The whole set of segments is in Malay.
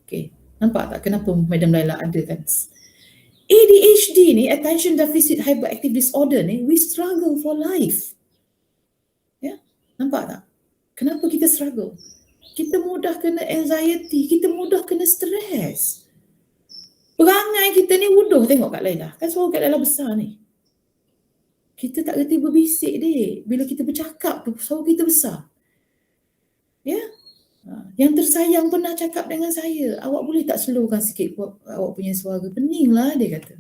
Okay, nampak tak kenapa Madam Laila ada kan? ADHD ni, Attention Deficit Hyperactive Disorder ni, we struggle for life. Ya, nampak tak? Kenapa kita struggle? Kita mudah kena anxiety, kita mudah kena stres. Perangai kita ni wuduh tengok Kak Laila. Kan suara Kak Laila besar ni. Kita tak reti berbisik dek. Bila kita bercakap tu, suara kita besar. Ya? Yang tersayang pernah cakap dengan saya, awak boleh tak slowkan sikit awak punya suara? Pening lah dia kata.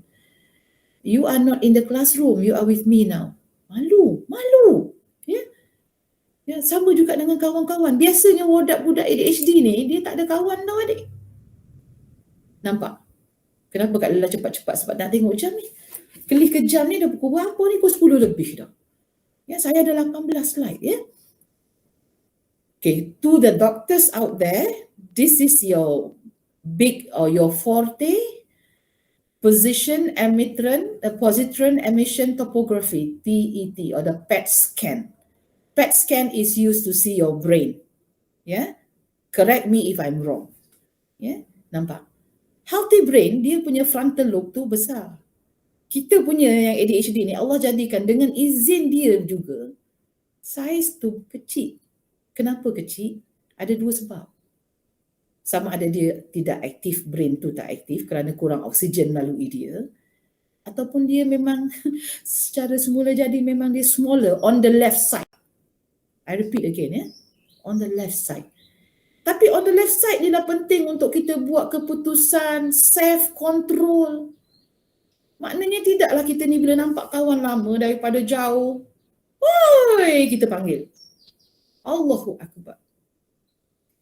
You are not in the classroom, you are with me now. Malu. Ya? Ya, sama juga dengan kawan-kawan. Biasanya budak ADHD ni, dia tak ada kawan tau adik. Nampak? Kenapa Kak Laila cepat-cepat? Sebab nak tengok jam ni. Kelih ke jam ni dah pukul berapa ni? Pukul 10 lebih dah. Ya, saya ada 18 slide ya. Okay, to the doctors out there, this is your big or your forte, positron emission topography, PET, or the PET scan. PET scan is used to see your brain. Yeah, correct me if I'm wrong. Yeah, nampak? Healthy brain, dia punya frontal lobe tu besar. Kita punya yang ADHD ni, Allah jadikan dengan izin dia juga, saiz tu kecil. Kenapa kecil? Ada dua sebab. Sama ada dia tidak aktif, brain tu tak aktif kerana kurang oksigen melalui dia, ataupun dia memang secara semula jadi memang dia smaller on the left side. I repeat again ya, on the left side. Tapi on the left side ni dah penting untuk kita buat keputusan, self control. Maknanya tidaklah kita ni bila nampak kawan lama daripada jauh, oi, kita panggil. Allahu Akbar.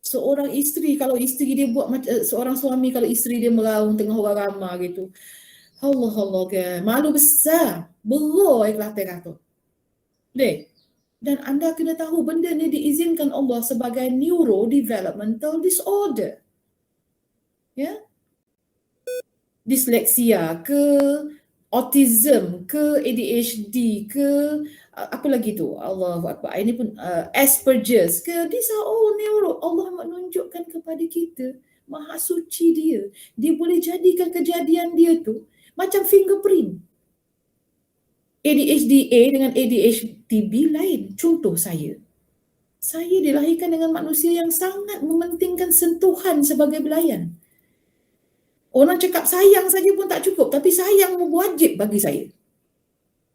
Seorang isteri, kalau isteri dia buat macam seorang suami, kalau isteri dia meraung tengah orang ramai gitu, Allah ke, malu besar, beroi kelate kata. Dek, dan anda kena tahu benda ni diizinkan Allah sebagai neurodevelopmental disorder. Ya? Disleksia ke, autism ke, ADHD ke, apa lagi tu? Allahu Akbar. Ini pun Asperger's ke, these are all neuro. Allah menunjukkan kepada kita Maha Suci dia. Dia boleh jadikan kejadian dia tu macam fingerprint. ADHD A dengan ADHD B lain. Contoh saya dilahirkan dengan manusia yang sangat mementingkan sentuhan sebagai belayan. Orang cakap sayang saja pun tak cukup, tapi sayang wajib bagi saya.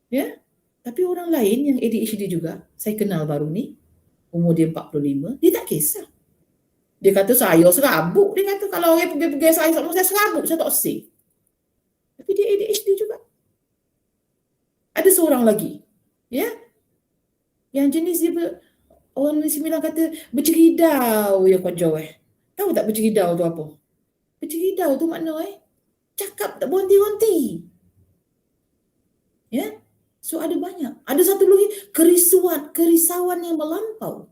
Ya? Tapi orang lain yang ADHD juga, saya kenal baru ni, umur dia 45, dia tak kisah. Dia kata saya serabut. Dia kata kalau orang pergi saya sama saya serabut, saya tak say. Tapi dia ADHD juga. Ada seorang lagi, ya, yang jenis dia orang Negeri Sembilan kata berceridau ya kau jauh. Tahu tak berceridau tu apa? Berceridau tu makna cakap tak berhenti-henti. Ya? So ada banyak. Ada satu lagi kerisauan yang melampau.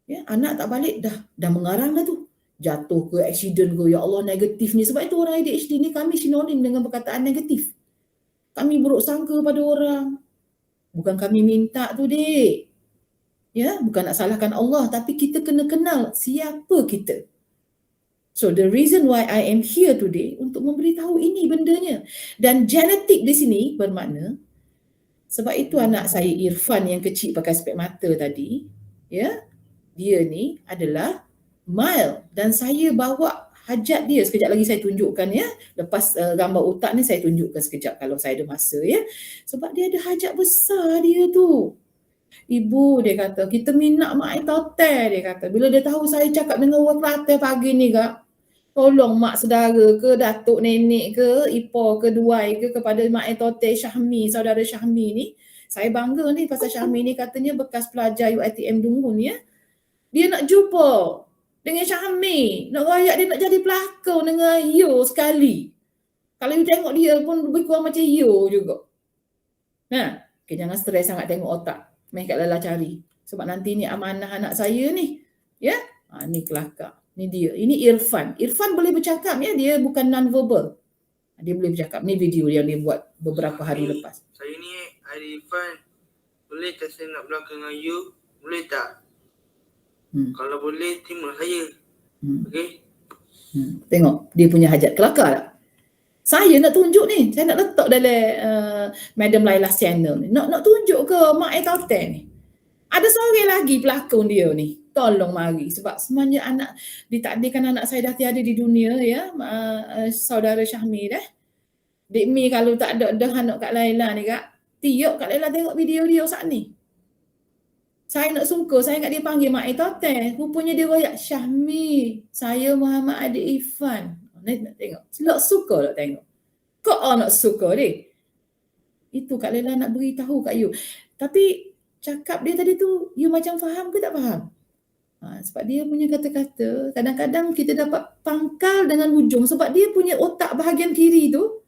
Ya, anak tak balik dah mengarang dah tu. Jatuh ke, accident ke, ya Allah negatif ni. Sebab itu orang ADHD ni kami sinonim dengan perkataan negatif. Kami buruk sangka pada orang. Bukan kami minta tu dek. Ya, bukan nak salahkan Allah, tapi kita kena kenal siapa kita. So the reason why I am here today untuk memberitahu ini bendanya. Dan genetik di sini bermakna, sebab itu anak saya Irfan yang kecil pakai spek mata tadi, ya, dia ni adalah mild dan saya bawa hajat dia. Sekejap lagi saya tunjukkan ya. Lepas gambar otak ni saya tunjukkan sekejap kalau saya ada masa ya. Sebab dia ada hajat besar dia tu. Ibu dia kata, kita minat mak ai totel dia kata. Bila dia tahu saya cakap dengan orang Kelantan pagi ni kak, tolong mak saudara ke, datuk nenek ke, ipar ke, duai ke kepada mak ai totel Syahmi, saudara Syahmi ni. Saya bangga ni pasal Syahmi ni katanya bekas pelajar UiTM Dungun ya. Dia nak jumpa dengan Syahmi, nak rayak dia nak jadi pelakon dengan you sekali. Kalau you tengok dia pun lebih kurang macam you juga. Nah, okay, jangan stres sangat tengok otak. Mai Kak Laila cari. Sebab nanti ni amanah anak saya ni. Ya? Ni kelakar. Ni dia. Ini Irfan. Irfan boleh bercakap ya. Dia bukan non-verbal. Dia boleh bercakap. Ni video yang dia buat beberapa hari lepas. Saya ni Irfan. Boleh tak saya nak belakang dengan you? Boleh tak? Kalau boleh, terima saya. Okey? Tengok dia punya hajat kelakar tak? Saya nak tunjuk ni, saya nak letak dalam Madam Lailah channel ni. Nak tunjuk ke Mak Etote ni. Ada seorang lagi pelakon dia ni. Tolong mari sebab semuanya anak ditakdirkan anak saya dah tiada di dunia ya. Saudara Syahmi dah. Dik Mi kalau tak ada anak Kak Laila ni Kak, tiap Kak Laila tengok video dia saat ni. Saya nak sungkur, saya kat dia panggil Mak Etote. Rupanya dia royak, Syahmi, saya Muhammad Adik Irfan. Nak tengok. Nak suka tak tengok? Kok nak suka dia? Itu Kak Laila nak beritahu kat you. Tapi cakap dia tadi tu, you macam faham ke tak faham? Sebab dia punya kata-kata, kadang-kadang kita dapat pangkal dengan hujung sebab dia punya otak bahagian kiri tu,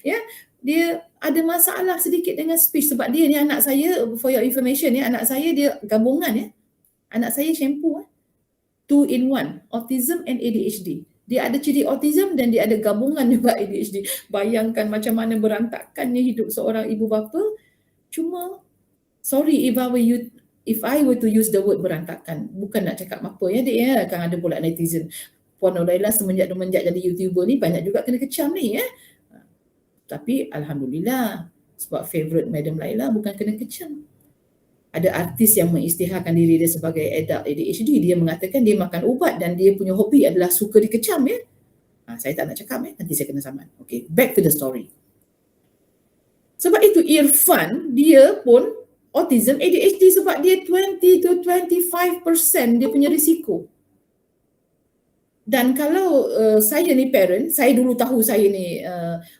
ya, dia ada masalah sedikit dengan speech sebab dia ni anak saya, for your information ya, anak saya dia gabungan ya. Anak saya shampoo 2 in 1, autism and ADHD. Dia ada ciri autism dan dia ada gabungan juga ADHD. Bayangkan macam mana berantakannya hidup seorang ibu bapa. Cuma sorry if I were to use the word berantakan. Bukan nak cakap apa ya dia ya, akan ada pula netizen. Puan Nuraila semenjak jadi YouTuber ni banyak juga kena kecam ni ya. Tapi alhamdulillah sebab favorite Madam Laila bukan kena kecam. Ada artis yang mengisytiharkan diri dia sebagai adult ADHD, dia mengatakan dia makan ubat dan dia punya hobi adalah suka dikecam ya. Saya tak nak cakap ya, nanti saya kena saman. Okay, back to the story. Sebab itu Irfan dia pun autism ADHD sebab dia 20 to 25% dia punya risiko. Dan kalau saya ni parent, saya dulu tahu saya ni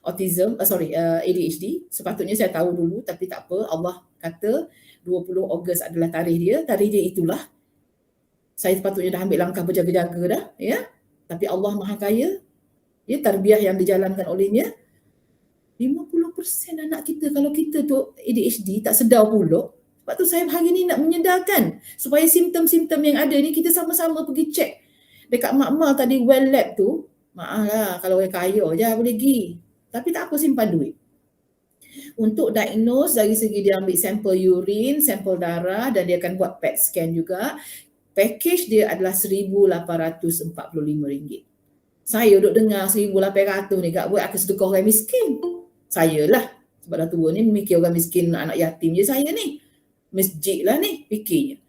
ADHD, sepatutnya saya tahu dulu tapi tak apa, Allah kata 20 Ogos adalah tarikh dia itulah. Saya sepatutnya dah ambil langkah berjaga-jaga dah ya. Tapi Allah Maha Kaya, ya, tarbiyah yang dijalankan olehnya 50% anak kita kalau kita tu ADHD tak sedar pula. Sebab tu saya hari ni nak menyedarkan supaya simptom-simptom yang ada ni kita sama-sama pergi cek. Dekat mak-mak tadi well lab tu, maaf lah kalau orang kaya je boleh pergi. Tapi tak apa, simpan duit. Untuk diagnose dari segi dia ambil sampel urine, sampel darah dan dia akan buat PET scan juga. Package dia adalah RM1,845. Saya duduk dengar 1,800 ni Kak buat aku sedekah orang miskin. Saya lah. Sebab dah tua ni mikir orang miskin anak yatim je saya ni. Masjid lah ni fikirnya.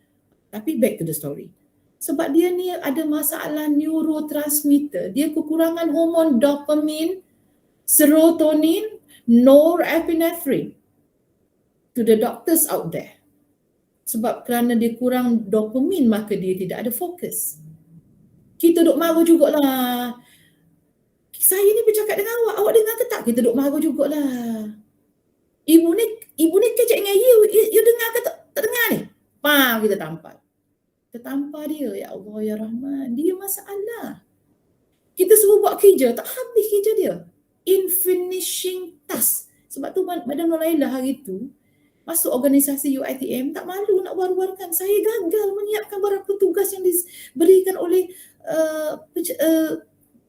Tapi back to the story. Sebab dia ni ada masalah neurotransmitter. Dia kekurangan hormon dopamine, serotonin, norepinephrine. To the doctors out there. Sebab kerana dia kurang dopamine maka dia tidak ada fokus. Kita duk marah jugalah. Saya ni bercakap dengan awak dengar ke tak? Kita duk marah jugalah. Ibu ni kecek dengan you dengar ke tak dengar ni? Kita tampal. Kita tampar dia, ya Allah ya Rahman. Dia masalah. Kita suruh buat kerja, tak habis kerja dia. In finishing task. Sebab tu Madam Nuraila hari tu masuk organisasi UiTM tak malu nak war-warkan. Saya gagal menyiapkan beberapa tugas yang diberikan oleh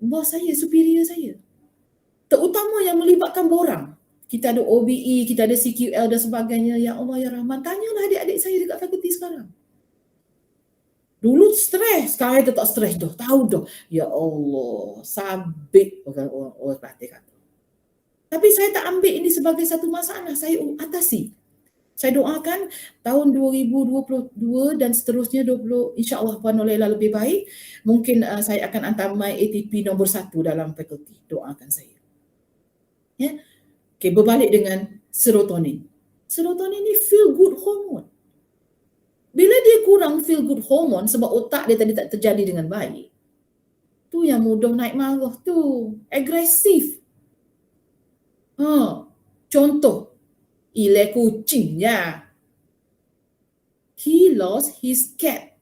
bos saya, superior saya. Terutama yang melibatkan borang. Kita ada OBE, kita ada CQL dan sebagainya. Ya Allah ya Rahman, tanyalah adik-adik saya dekat fakulti sekarang. Dulu stres, sekarang itu tak stres dah. Tahu dah. Ya Allah, sabit orang pelatih kata. Tapi saya tak ambil ini sebagai satu masalah. Saya atasi. Saya doakan tahun 2022 dan seterusnya insya-Allah Puan Nuraila lebih baik. Mungkin saya akan hantar my ATP nombor 1 dalam fakulti. Doakan saya. Ya. Okey, berbalik dengan serotonin. Serotonin ni feel good hormone. Bila dia kurang feel good hormone sebab otak dia tadi tak terjadi dengan baik, tu yang mudah naik marah tu, agresif. Contoh, ile kucing ya. He lost his cat.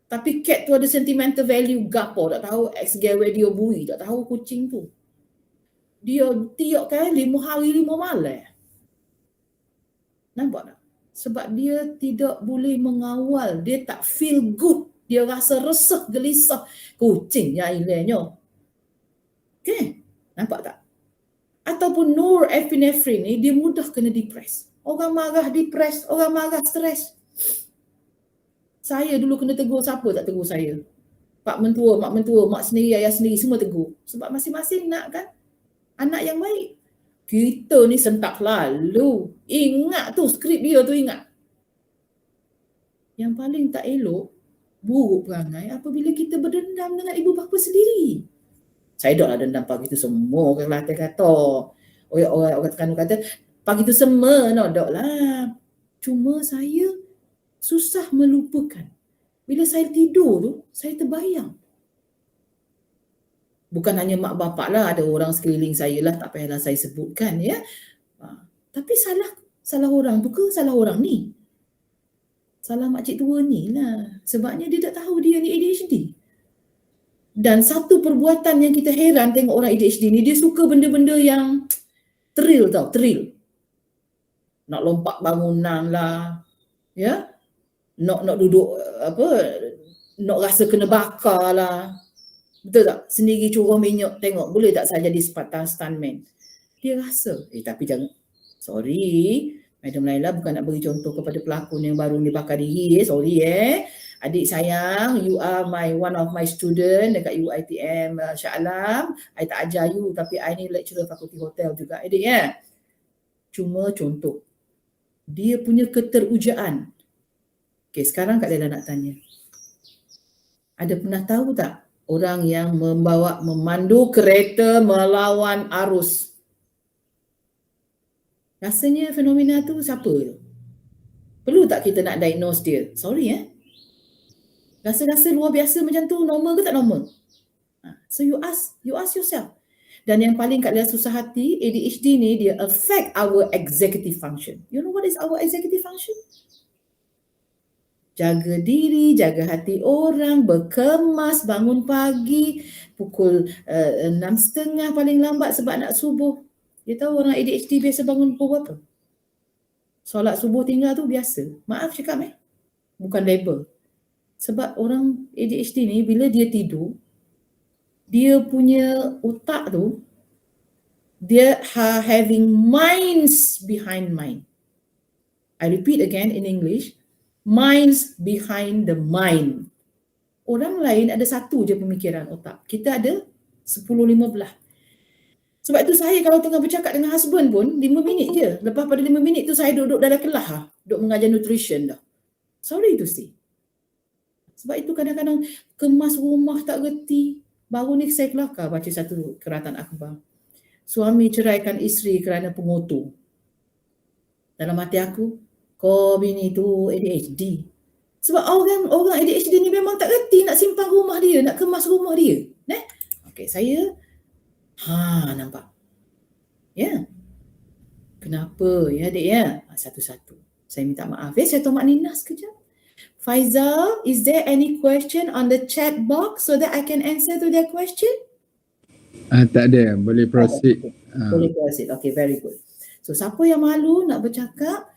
Tapi cat tu ada sentimental value gapo, tak tahu ex-gawe dia bui, tak tahu kucing tu. Dia tiap kali 5 hari 5 malam. Nampak tak? Sebab dia tidak boleh mengawal, dia tak feel good, dia rasa resah, gelisah. Kucing ya ilahnya. Okay, nampak tak? Ataupun norepinephrine ni dia mudah kena depres. Orang marah depres, orang marah stres. Saya dulu kena tegur, siapa tak tegur saya? Pak mentua, mak sendiri, ayah sendiri semua tegur. Sebab masing-masing nak kan anak yang baik. Kita ni sentak lalu. Ingat tu skrip dia tu, ingat. Yang paling tak elok, buruk perangai apabila kita berdendam dengan ibu bapa sendiri. Saya dah lah dendam pagi tu semua orang Kelantan kata. Orang Terengganu kata pagi tu semua dok lah. Cuma saya susah melupakan. Bila saya tidur tu, saya terbayang. Bukan hanya mak bapak lah, ada orang sekeliling saya lah, tak payahlah saya sebutkan ya. Tapi salah orang tu ke salah orang ni? Salah makcik tua ni lah. Sebabnya dia tak tahu dia ni ADHD. Dan satu perbuatan yang kita heran tengok orang ADHD ni, dia suka benda-benda yang thrill tau, thrill. Nak lompat bangunan lah, ya. Nak duduk nak rasa kena bakar lah. Betul tak? Sendiri curah minyak tengok, boleh tak saya jadi stuntman? Dia rasa, tapi jangan. Sorry, Madam Laila bukan nak beri contoh kepada pelakon yang baru ni bakar diri. Sorry adik sayang, you are one of my student dekat UiTM Shah Alam. I tak ajar you, tapi I ni lecturer fakulti hotel juga adik ya. Cuma contoh, dia punya keterujaan. Okay, sekarang Kak Laila nak tanya. Ada pernah tahu tak orang yang memandu kereta melawan arus? Rasanya fenomena tu siapa tu? Perlu tak kita nak diagnose dia? Sorry Rasa-rasa luar biasa macam tu normal ke tak normal? So you ask yourself. Dan yang paling Kak Laila susah hati, ADHD ni dia affect our executive function. You know what is our executive function? Jaga diri, jaga hati orang, berkemas, bangun pagi, pukul 6.30 paling lambat sebab nak subuh. Dia tahu orang ADHD biasa bangun pukul berapa? Solat subuh tinggal tu biasa. Maaf cakap bukan label. Sebab orang ADHD ni bila dia tidur, dia punya otak tu, dia having minds behind mind. I repeat again in English. Minds behind the mind. Orang lain ada satu je pemikiran otak. Kita ada 10-15. Sebab itu saya kalau tengah bercakap dengan husband pun 5 minit je. Lepas pada 5 minit tu saya duduk dalam kelas lah. Duduk mengajar nutrition dah. Sorry to say. Sebab itu kadang-kadang kemas rumah tak reti. Baru ni saya kelakar baca satu keratan akhbar. Suami ceraikan isteri kerana pengotor. Dalam hati aku, kau bini tu ADHD. Sebab orang ADHD ni memang tak reti nak simpan rumah dia, nak kemas rumah dia. Okey, saya nampak. Ya. Kenapa ya adik ya? Satu-satu. Saya minta maaf saya tomak nina sekejap. Faizal, is there any question on the chat box so that I can answer to their question? Tak ada, boleh proceed. Boleh proceed. Okay, very good. So siapa yang malu nak bercakap,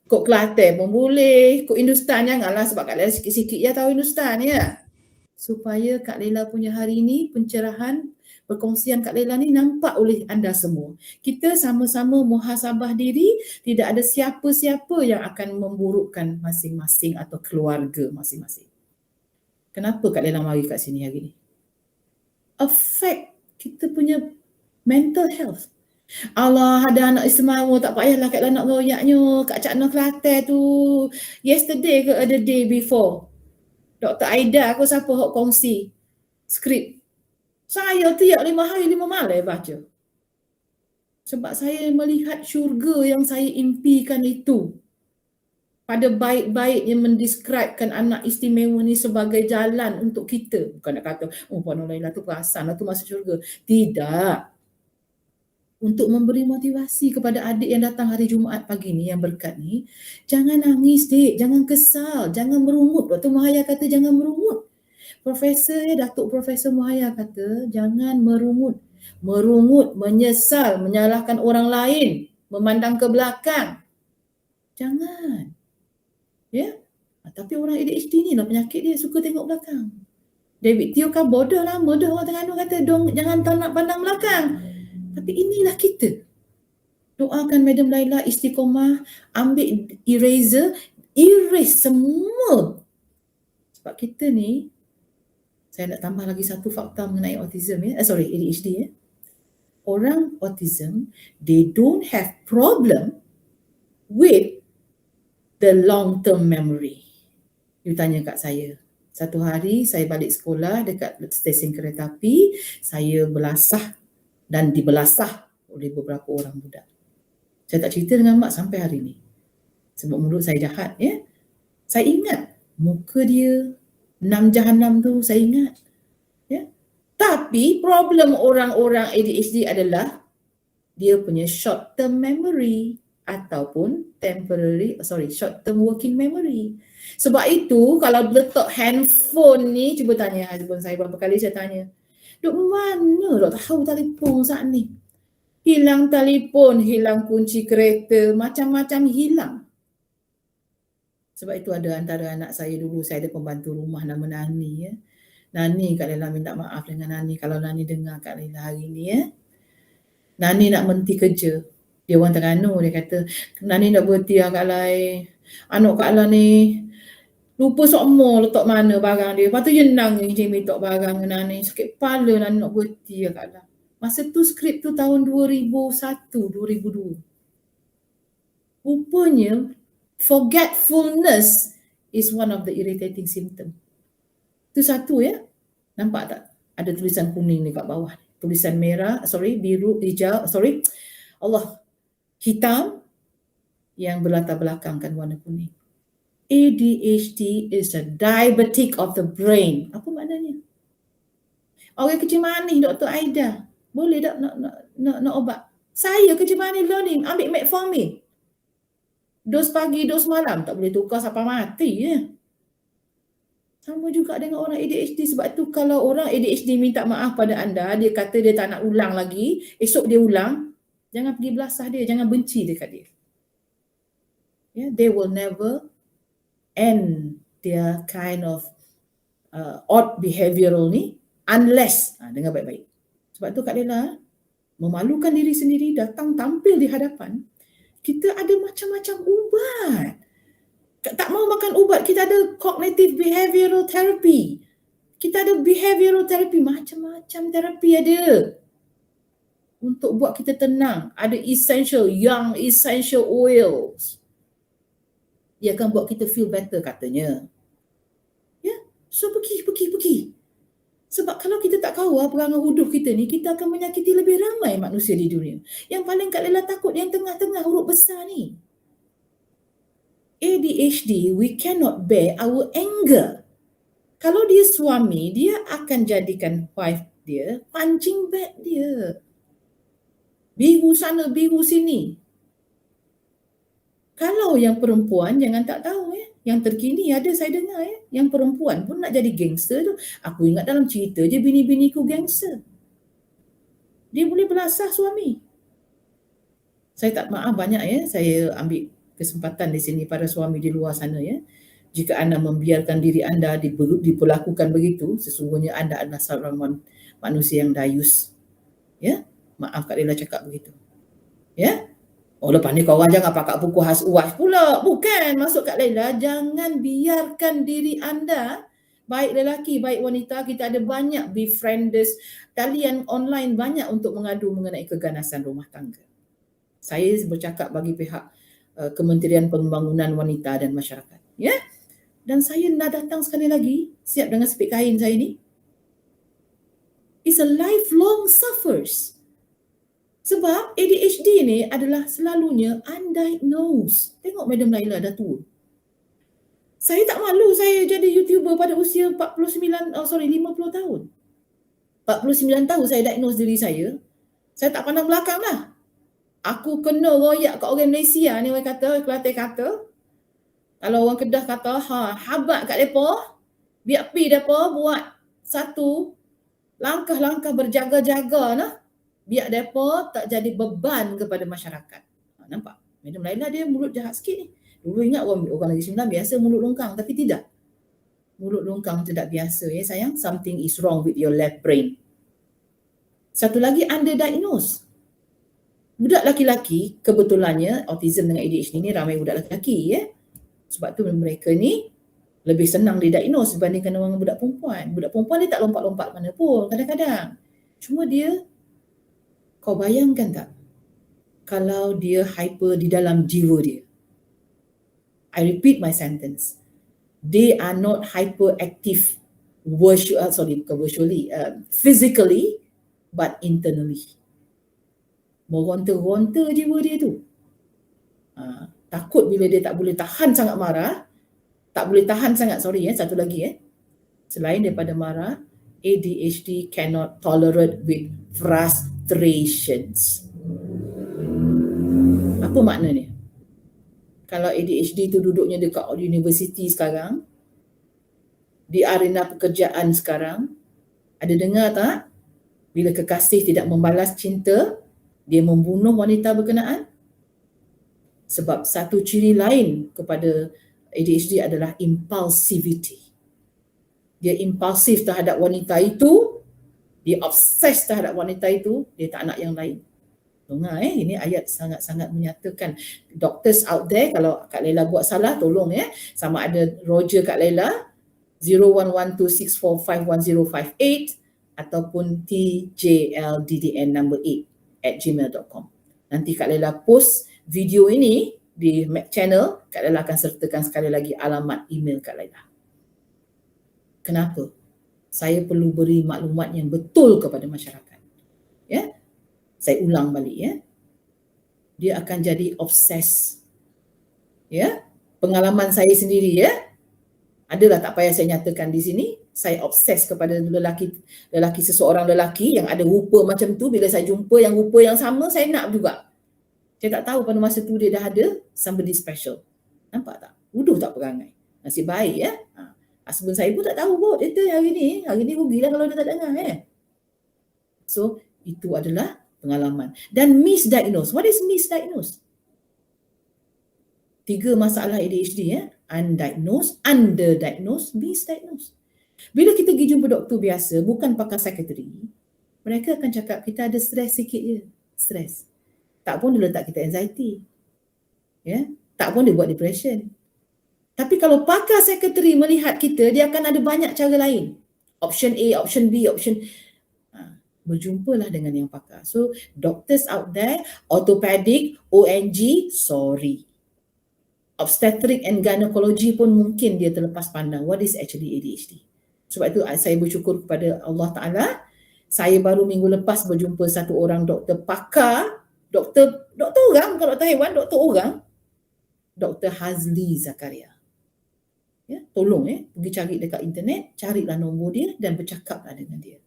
kod Kelantan pun boleh, kod Hindustan janganlah sebab Kak Laila sikit-sikit je tahu Hindustan ya. Supaya Kak Laila punya hari ni pencerahan, perkongsian Kak Laila ni nampak oleh anda semua. Kita sama-sama muhasabah diri, tidak ada siapa-siapa yang akan memburukkan masing-masing atau keluarga masing-masing. Kenapa Kak Laila mari kat sini hari ni? Affect kita punya mental health. Allah, ada anak istimewa, tak payahlah Kak Laila nak royaknya. Kak Cak Noh Kelantan tu yesterday ke the day before, Dr. Aida aku siapa hok kongsi skrip. Saya tiap 5 hari 5 malam baca. Sebab saya melihat syurga yang saya impikan itu. Pada baik-baiknya mendescribekan anak istimewa ni sebagai jalan untuk kita. Bukan nak kata, Puan Laila tu perasan lah tu masuk syurga. Tidak. Untuk memberi motivasi kepada adik yang datang hari Jumaat pagi ni, yang berkat ni, jangan nangis dik, jangan kesal, jangan merungut. Dr. Mahaya kata jangan merungut. Datuk Profesor Mahaya kata jangan merungut. Merungut, menyesal, menyalahkan orang lain, memandang ke belakang. Jangan. Ya? Tapi orang ADHD ni lah penyakit dia, suka tengok belakang. David Teo kan bodoh lah, bodoh orang Terengganu kata jangan nak pandang belakang. Tapi inilah kita. Doakan Madam Laila istiqomah, ambil eraser, erase semua. Sebab kita ni Saya nak tambah lagi satu fakta mengenai autism ya. ADHD ya. Orang autism, they don't have problem with the long term memory. You tanya kat saya. Satu hari saya balik sekolah dekat stesen kereta api, saya belasah dan dibelasah oleh beberapa orang budak. Saya tak cerita dengan mak sampai hari ni. Sebab mulut saya jahat ya. Saya ingat muka dia 6 jahanam tu, saya ingat. Ya. Tapi problem orang-orang ADHD adalah dia punya short term memory ataupun short term working memory. Sebab itu kalau letak handphone ni, cuba tanya husband saya berapa kali saya tanya. Duk mana tak tahu telefon saat ni? Hilang telefon, hilang kunci kereta, macam-macam hilang. Sebab itu ada antara anak saya dulu, saya ada pembantu rumah nama Nani ya. Nani Kak Lela minta maaf dengan Nani kalau Nani dengar Kak Lela hari ni ya. Nani nak berhenti kerja. Dia orang Terengganu, dia kata, Nani nak berhenti Kak Lai. Anak Kak Lela ni lupa semua letak mana barang dia. Lepas tu dia nangis dia minta barang dengan Nani. Sakit kepala Nani nak berhenti Kak Lela. Masa tu skrip tu tahun 2001-2002. Rupanya forgetfulness is one of the irritating symptom. Itu satu ya. Nampak tak? Ada tulisan kuning ni kat bawah. Tulisan merah, biru, hijau, hitam yang berlatar belakangkan warna kuning. ADHD is a diabetic of the brain. Apa maknanya? Orang kecil manis Dr. Aida. Boleh tak nak obat? Saya kecil manis learning, ambil metformin. Dos pagi, dos malam, tak boleh tukar sampai mati ya. Sama juga dengan orang ADHD. Sebab tu kalau orang ADHD minta maaf pada anda, dia kata dia tak nak ulang lagi, esok dia ulang, jangan pergi belasah dia, jangan benci dekat dia. Yeah, they will never end their kind of odd behavioral ni unless, dengar baik-baik. Sebab tu Kak Lela memalukan diri sendiri, datang tampil di hadapan. Kita ada macam-macam ubat. Tak mau makan ubat, kita ada cognitive behavioral therapy. Kita ada behavioral therapy, macam-macam terapi ada. Untuk buat kita tenang. Ada young essential oils. Dia akan buat kita feel better katanya. Ya, so pergi. Sebab kalau kita tak kawal perangai huduh kita ni, kita akan menyakiti lebih ramai manusia di dunia. Yang paling Kak Lela takut yang tengah-tengah huruf besar ni. ADHD, we cannot bear our anger. Kalau dia suami, dia akan jadikan wife dia punching bag dia. Biru sana, biru sini. Kalau yang perempuan, jangan tak tahu ya. Yang terkini ada saya dengar ya. Yang perempuan pun nak jadi gangster tu. Aku ingat dalam cerita je bini-biniku gangster. Dia boleh belasah suami. Saya tak maaf banyak ya. Saya ambil kesempatan di sini pada suami di luar sana ya. Jika anda membiarkan diri anda diperlakukan begitu, sesungguhnya anda adalah seorang manusia yang dayus. Ya, maaf Kak Lela cakap begitu. Ya. Oh lepas ni korang jangan pakai buku khas UAS pula. Bukan, maksud Kak Lela, jangan biarkan diri anda, baik lelaki, baik wanita, kita ada banyak befrienders, talian online banyak untuk mengadu mengenai keganasan rumah tangga. Saya bercakap bagi pihak Kementerian Pembangunan Wanita dan Masyarakat. Ya? Dan saya nak datang sekali lagi, siap dengan sepik kain saya ni. It's a lifelong suffers. Sebab ADHD ni adalah selalunya undiagnosed. Tengok Madam Laila dah tua. Saya tak malu saya jadi YouTuber pada usia 50 tahun. 49 tahun saya diagnose diri saya. Saya tak pandang belakang lah. Aku kena royak kat orang Malaysia ni, orang kata, Kelantan kata. Kalau orang Kedah kata, habat kat mereka, biar pi mereka buat satu langkah-langkah berjaga-jaga nah. Biar mereka tak jadi beban kepada masyarakat. Nampak? Madam Laila dia mulut jahat sikit ni. Dulu ingat orang Negeri Sembilan biasa mulut longkang, tapi tidak. Mulut longkang tidak biasa ya sayang. Something is wrong with your left brain. Satu lagi underdiagnosed. Budak laki-laki, kebetulannya autism dengan ADHD ni ramai budak laki-laki ya. Sebab tu mereka ni Lebih senang didiagnose dibandingkan dengan budak perempuan. Budak perempuan dia tak lompat-lompat mana pun kadang-kadang. Cuma dia, kau bayangkan tak, kalau dia hyper di dalam jiwa dia. I repeat my sentence. They are not hyperactive physically, but internally. Meronta-ronta jiwa dia tu. Takut bila dia tak boleh tahan sangat marah, satu lagi selain daripada marah, ADHD cannot tolerate with frustrations. Apa maknanya? Kalau ADHD tu duduknya dekat universiti sekarang, di arena pekerjaan sekarang, ada dengar tak? Bila kekasih tidak membalas cinta, dia membunuh wanita berkenaan. Sebab satu ciri lain kepada ADHD adalah impulsivity. Dia impulsif terhadap wanita itu, dia obses terhadap wanita itu, dia tak nak yang lain. Dengar ini ayat sangat-sangat menyatakan. Doctors out there, kalau Kak Laila buat salah, tolong sama ada Roger Kak Laila 011264511058 ataupun TJLDDN number 8@gmail.com. Nanti Kak Laila post video ini di channel, Kak Laila akan sertakan sekali lagi alamat email Kak Laila. Kenapa? Saya perlu beri maklumat yang betul kepada masyarakat. Saya ulang balik Dia akan jadi obses. Pengalaman saya sendiri adalah, tak payah saya nyatakan di sini, saya obses kepada seseorang lelaki yang ada rupa macam tu. Bila saya jumpa yang rupa yang sama, saya nak juga. Saya tak tahu pada masa tu dia dah ada somebody special. Nampak tak? Bodoh tak perangai. Nasib baik husband saya pun tak tahu kot. Dia hari ni rugilah kalau dia tak dengar So, itu adalah pengalaman. Dan misdiagnose. What is misdiagnose? 3 masalah ADHD undiagnosed, underdiagnosed, misdiagnosed. Bila kita pergi jumpa doktor biasa, bukan pakar psikiatri, mereka akan cakap kita ada stres sikit je. Stres. Tak pun dia letak kita anxiety. Tak pun dia buat depression. Tapi kalau pakar psikiatri melihat kita, dia akan ada banyak cara lain. Option A, option B, option... Berjumpalah dengan yang pakar. So, doctors out there, orthopedic, ONG, sorry. Obstetric and gynecology pun mungkin dia terlepas pandang what is actually ADHD. Sebab itu saya bersyukur kepada Allah Ta'ala. Saya baru minggu lepas berjumpa satu orang doktor pakar, doktor orang, bukan doktor hewan, doktor orang, Dr. Hazli Zakaria. Tolong pergi cari dekat internet, carilah nombor dia dan bercakaplah dengan dia.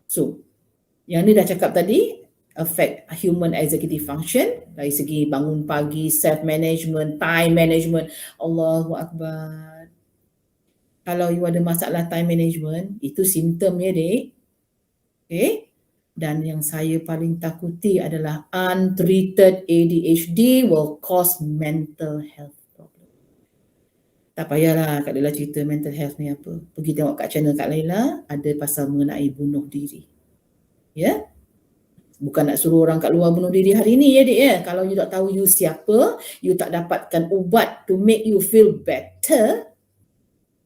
So, yang ni dah cakap tadi, affect human executive function dari segi bangun pagi, self-management, time management. Allahu Akbar. Kalau you ada masalah time management, itu simptom dek. Dan yang saya paling takuti adalah untreated ADHD will cause mental health problem. Tak payahlah Kak Laila cerita mental health ni apa. Pergi tengok kat channel Kak Laila, ada pasal mengenai bunuh diri. Bukan nak suruh orang kat luar bunuh diri hari ni dek. Kalau you tak tahu you siapa, you tak dapatkan ubat to make you feel better,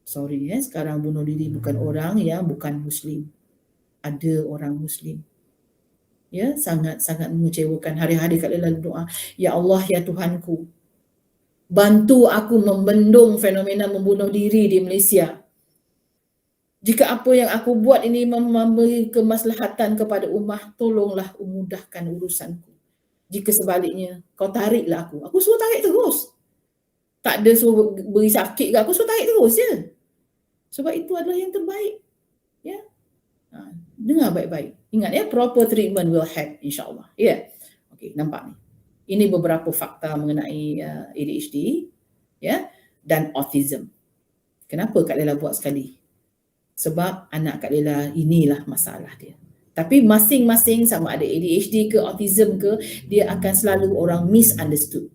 sorry sekarang bunuh diri bukan orang yang bukan Muslim. Ada orang Muslim. Sangat-sangat mengecewakan. Hari-hari Kak Laila doa, ya Allah ya Tuhanku, bantu aku membendung fenomena membunuh diri di Malaysia. Jika apa yang aku buat ini memberi kemaslahatan kepada ummah, tolonglah mudahkan urusanku. Jika sebaliknya, kau tariklah aku. Aku suruh tarik terus. Tak ada suruh beri sakit ke, aku suruh tarik terus je. Sebab itu adalah yang terbaik. Dengar baik-baik. Ingat proper treatment will help insyaAllah. Okey, nampak ni. Ini beberapa fakta mengenai ADHD dan autism. Kenapa Kak Laila buat sekali? Sebab anak Kak Laila inilah masalah dia. Tapi masing-masing sama ada ADHD ke autism ke, dia akan selalu orang misunderstood.